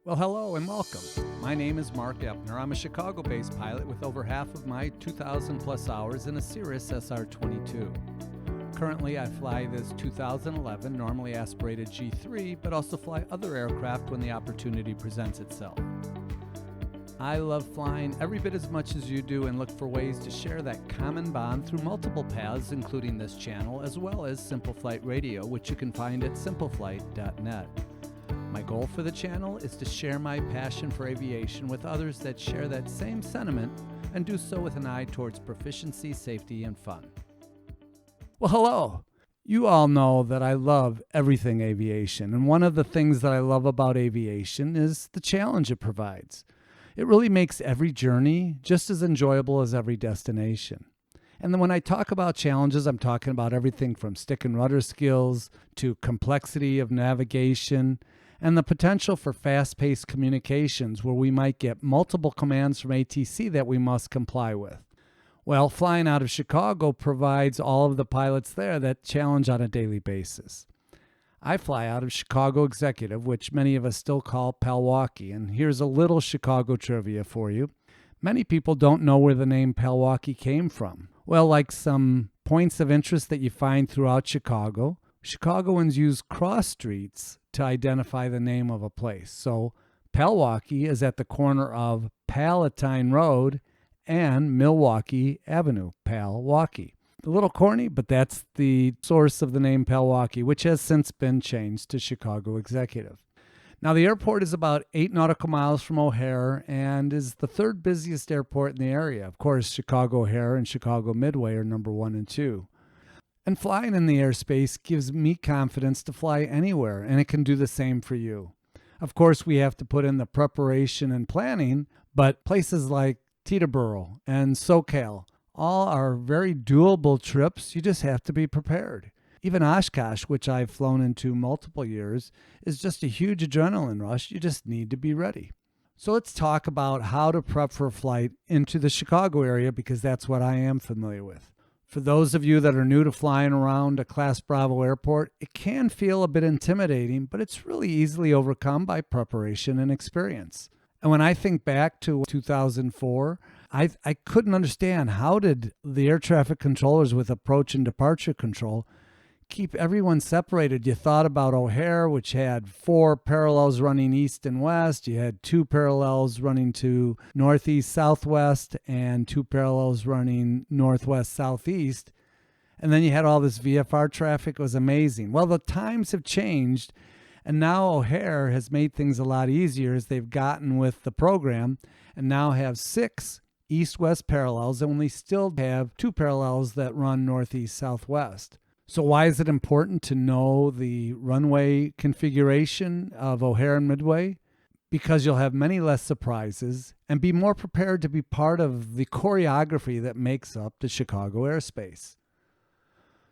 Well, hello and welcome. My name is Mark Epner. I'm a Chicago-based pilot with over half of my 2,000 plus hours in a Cirrus SR-22. Currently, I fly this 2011 normally aspirated G3, but also fly other aircraft when the opportunity presents itself. I love flying every bit as much as you do and look for ways to share that common bond through multiple paths, including this channel, as well as Simple Flight Radio, which you can find at simpleflight.net. My goal for the channel is to share my passion for aviation with others that share that same sentiment and do so with an eye towards proficiency, safety, and fun. Well, hello. You all know that I love everything aviation, and one of the things that I love about aviation is the challenge it provides. It really makes every journey just as enjoyable as every destination. And then when I talk about challenges, I'm talking about everything from stick and rudder skills to complexity of navigation and the potential for fast-paced communications where we might get multiple commands from ATC that we must comply with. Well, flying out of Chicago provides all of the pilots there that challenge on a daily basis. I fly out of Chicago Executive, which many of us still call Palwaukee, and here's a little Chicago trivia for you. Many people don't know where the name Palwaukee came from. Well, like some points of interest that you find throughout Chicago, Chicagoans use cross streets to identify the name of a place. So Palwaukee is at the corner of Palatine Road and Milwaukee Avenue, Palwaukee. A little corny, but that's the source of the name Palwaukee, which has since been changed to Chicago Executive. Now, the airport is about 8 nautical miles from O'Hare and is the third busiest airport in the area. Of course, Chicago O'Hare and Chicago Midway are number 1 and 2. And flying in the airspace gives me confidence to fly anywhere, and it can do the same for you. Of course, we have to put in the preparation and planning, but places like Teterboro and SoCal all are very doable trips. You just have to be prepared. Even Oshkosh, which I've flown into multiple years, is just a huge adrenaline rush. You just need to be ready. So let's talk about how to prep for a flight into the Chicago area because that's what I am familiar with. For those of you that are new to flying around a Class Bravo airport, it can feel a bit intimidating, but it's really easily overcome by preparation and experience. And when I think back to 2004, I couldn't understand how did the air traffic controllers with approach and departure control keep everyone separated. You thought about O'Hare, which had 4 parallels running east and west. You had 2 parallels running to northeast, southwest, and 2 parallels running northwest, southeast. And then you had all this VFR traffic. It was amazing. Well, the times have changed, and now O'Hare has made things a lot easier as they've gotten with the program and now have 6 east-west parallels, and we still have 2 parallels that run northeast, southwest. So why is it important to know the runway configuration of O'Hare and Midway? Because you'll have many less surprises and be more prepared to be part of the choreography that makes up the Chicago airspace.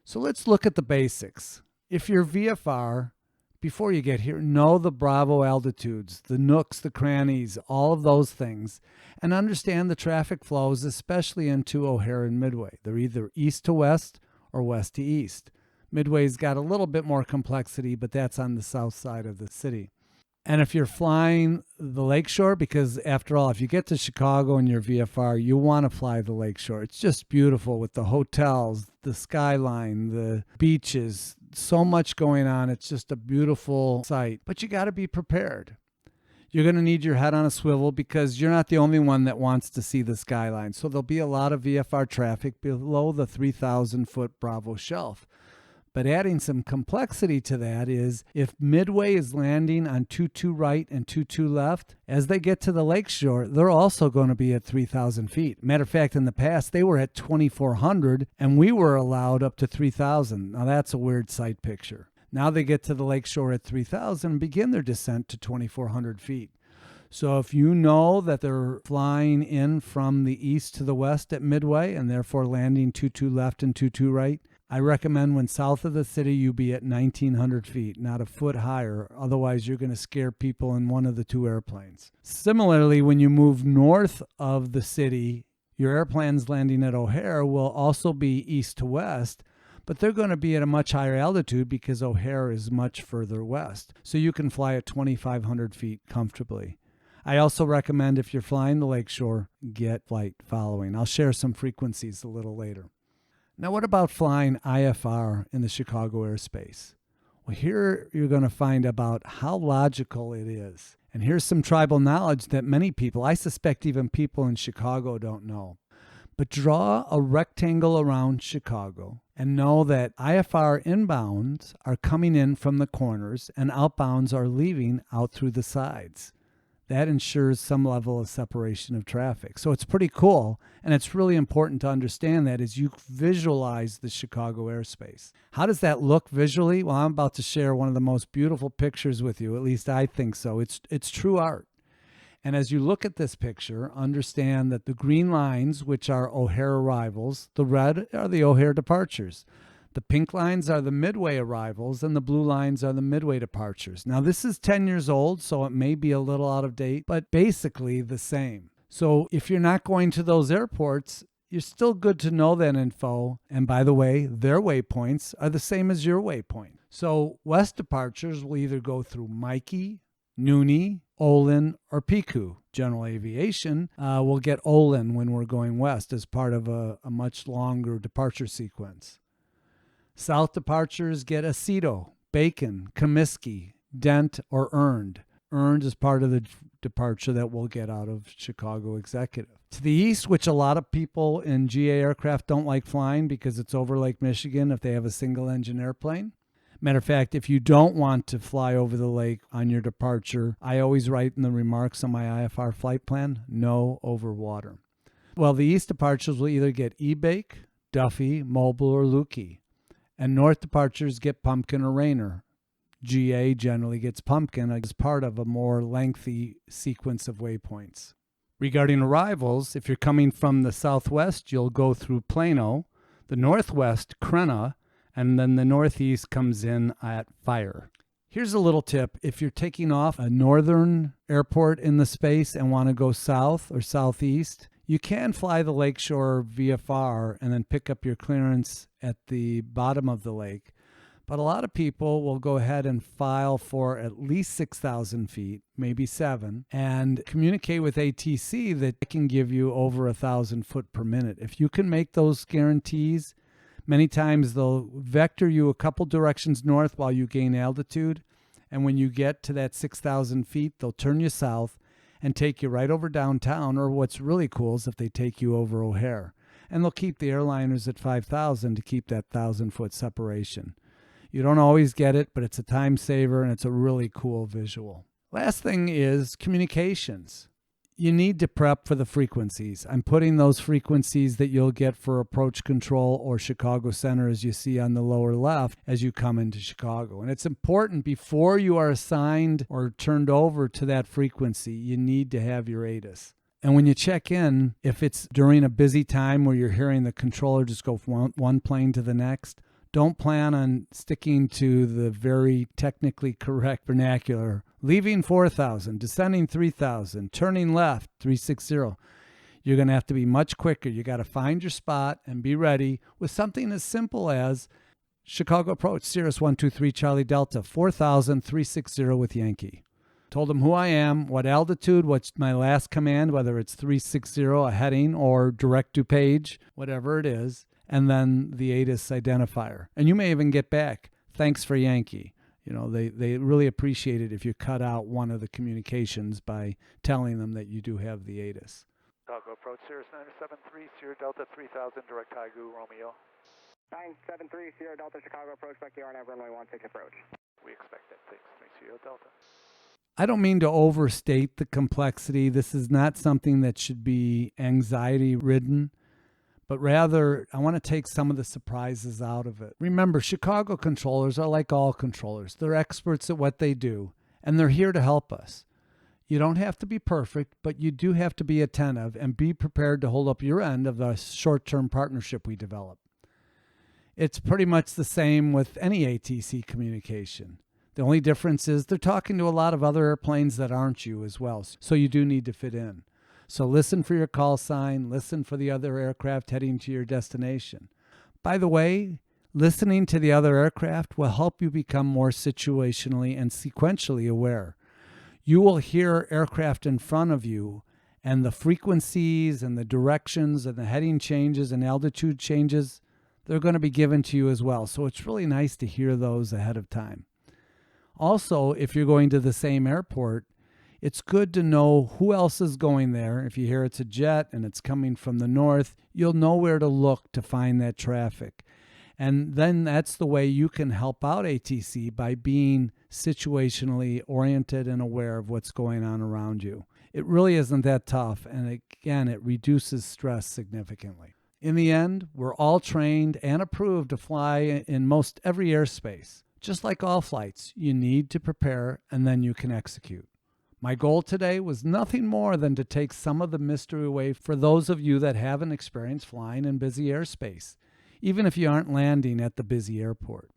So let's look at the basics. If you're VFR, before you get here, know the Bravo altitudes, the nooks, the crannies, all of those things, and understand the traffic flows, especially into O'Hare and Midway. They're either east to west or west to east. Midway's got a little bit more complexity, but that's on the south side of the city. And if you're flying the lakeshore, because after all, if you get to Chicago and you're VFR, you want to fly the lakeshore. It's just beautiful with the hotels, the skyline, the beaches, so much going on. It's just a beautiful sight, but you got to be prepared. You're going to need your head on a swivel because you're not the only one that wants to see the skyline. So there'll be a lot of VFR traffic below the 3,000-foot Bravo shelf. But adding some complexity to that is if Midway is landing on 22 right and 22 left, as they get to the lakeshore, they're also going to be at 3,000 feet. Matter of fact, in the past, they were at 2,400, and we were allowed up to 3,000. Now, that's a weird sight picture. Now they get to the lakeshore at 3,000 and begin their descent to 2,400 feet. So if you know that they're flying in from the east to the west at Midway and therefore landing 22 left and 22 right, I recommend when south of the city you be at 1,900 feet, not a foot higher. Otherwise, you're going to scare people in one of the 2 airplanes. Similarly, when you move north of the city, your airplanes landing at O'Hare will also be east to west, but they're going to be at a much higher altitude because O'Hare is much further west. So you can fly at 2,500 feet comfortably. I also recommend if you're flying the lakeshore, get flight following. I'll share some frequencies a little later. Now, what about flying IFR in the Chicago airspace? Well, here you're going to find about how logical it is. And here's some tribal knowledge that many people, I suspect even people in Chicago, don't know. But draw a rectangle around Chicago and know that IFR inbounds are coming in from the corners and outbounds are leaving out through the sides. That ensures some level of separation of traffic. So it's pretty cool, and it's really important to understand that as you visualize the Chicago airspace. How does that look visually? Well, I'm about to share one of the most beautiful pictures with you. At least I think so. It's true art. And as you look at this picture, understand that the green lines, which are O'Hare arrivals, the red are the O'Hare departures. The pink lines are the midway arrivals, and the blue lines are the midway departures. Now, this is 10 years old, so it may be a little out of date, but basically the same. So if you're not going to those airports, you're still good to know that info. And by the way, their waypoints are the same as your waypoint. So west departures will either go through Mikey, Nooney, Olin, or Piku. General Aviation will get Olin when we're going west as part of a much longer departure sequence. South departures get Aceto, Bacon, Comiskey, Dent, or Earned. Earned is part of the departure that we'll get out of Chicago Executive. To the east, which a lot of people in GA aircraft don't like flying because it's over Lake Michigan if they have a single-engine airplane. Matter of fact, if you don't want to fly over the lake on your departure, I always write in the remarks on my IFR flight plan, no over water. Well, the east departures will either get Ebake, Duffy, Mobile, or Lukey. And north departures get Pumpkin or Rainer. GA generally gets Pumpkin as part of a more lengthy sequence of waypoints. Regarding arrivals, if you're coming from the southwest, you'll go through Plano, the northwest, Crenna, and then the northeast comes in at Fire. Here's a little tip. If you're taking off a northern airport in the space and want to go south or southeast, you can fly the lakeshore VFR and then pick up your clearance at the bottom of the lake. But a lot of people will go ahead and file for at least 6,000 feet, maybe 7, and communicate with ATC that it can give you over 1,000 foot per minute. If you can make those guarantees, many times they'll vector you a couple directions north while you gain altitude. And when you get to that 6,000 feet, they'll turn you south and take you right over downtown, or what's really cool is if they take you over O'Hare. And they'll keep the airliners at 5,000 to keep that 1,000-foot separation. You don't always get it, but it's a time saver and it's a really cool visual. Last thing is communications. You need to prep for the frequencies. I'm putting those frequencies that you'll get for approach control or Chicago Center, as you see on the lower left, as you come into Chicago. And it's important before you are assigned or turned over to that frequency, you need to have your ATIS. And when you check in, if it's during a busy time where you're hearing the controller just go from one plane to the next, don't plan on sticking to the very technically correct vernacular. Leaving 4,000, descending 3,000, turning left 360. You're going to have to be much quicker. You got to find your spot and be ready with something as simple as Chicago approach, Cirrus 123 Charlie Delta, 4,000, 360 with Yankee. Told them who I am, what altitude, what's my last command, whether it's 360, a heading, or direct to page, whatever it is, and then the ATIS identifier. And you may even get back, thanks for Yankee. You know, they really appreciate it if you cut out one of the communications by telling them that you do have the ATIS. Chicago approach, Cirrus 973, Sierra Delta 3000, direct Taigu, Romeo. 973, Sierra Delta, Chicago approach, back to RNAV runway 16 approach. We expect that, thanks, Sierra Delta. I don't mean to overstate the complexity. This is not something that should be anxiety-ridden, but rather I want to take some of the surprises out of it. Remember, Chicago controllers are like all controllers. They're experts at what they do, and they're here to help us. You don't have to be perfect, but you do have to be attentive and be prepared to hold up your end of the short-term partnership we develop. It's pretty much the same with any ATC communication. The only difference is they're talking to a lot of other airplanes that aren't you as well, so you do need to fit in. So listen for your call sign, listen for the other aircraft heading to your destination. By the way, Listening to the other aircraft will help you become more situationally and sequentially aware. You will hear aircraft in front of you, and the frequencies and the directions and the heading changes and altitude changes, they're going to be given to you as well. So it's really nice to hear those ahead of time. Also, if you're going to the same airport, it's good to know who else is going there. If you hear it's a jet and it's coming from the north, you'll know where to look to find that traffic. And then that's the way you can help out ATC, by being situationally oriented and aware of what's going on around you. It really isn't that tough, and again, it reduces stress significantly. In the end, we're all trained and approved to fly in most every airspace. Just like all flights, you need to prepare and then you can execute. My goal today was nothing more than to take some of the mystery away for those of you that haven't experienced flying in busy airspace, even if you aren't landing at the busy airport.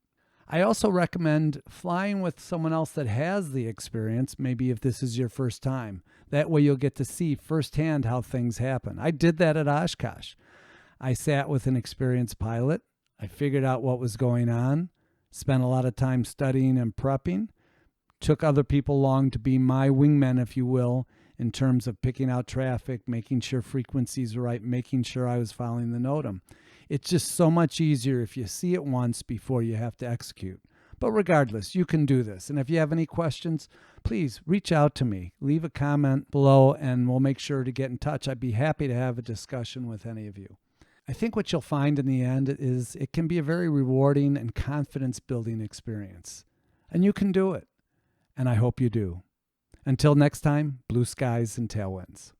I also recommend flying with someone else that has the experience, maybe if this is your first time. That way you'll get to see firsthand how things happen. I did that at Oshkosh. I sat with an experienced pilot. I figured out what was going on, spent a lot of time studying and prepping, took other people along to be my wingmen, if you will, in terms of picking out traffic, making sure frequencies were right, making sure I was following the NOTAM. It's just so much easier if you see it once before you have to execute. But regardless, you can do this. And if you have any questions, please reach out to me. Leave a comment below and we'll make sure to get in touch. I'd be happy to have a discussion with any of you. I think what you'll find in the end is it can be a very rewarding and confidence-building experience. And you can do it. And I hope you do. Until next time, blue skies and tailwinds.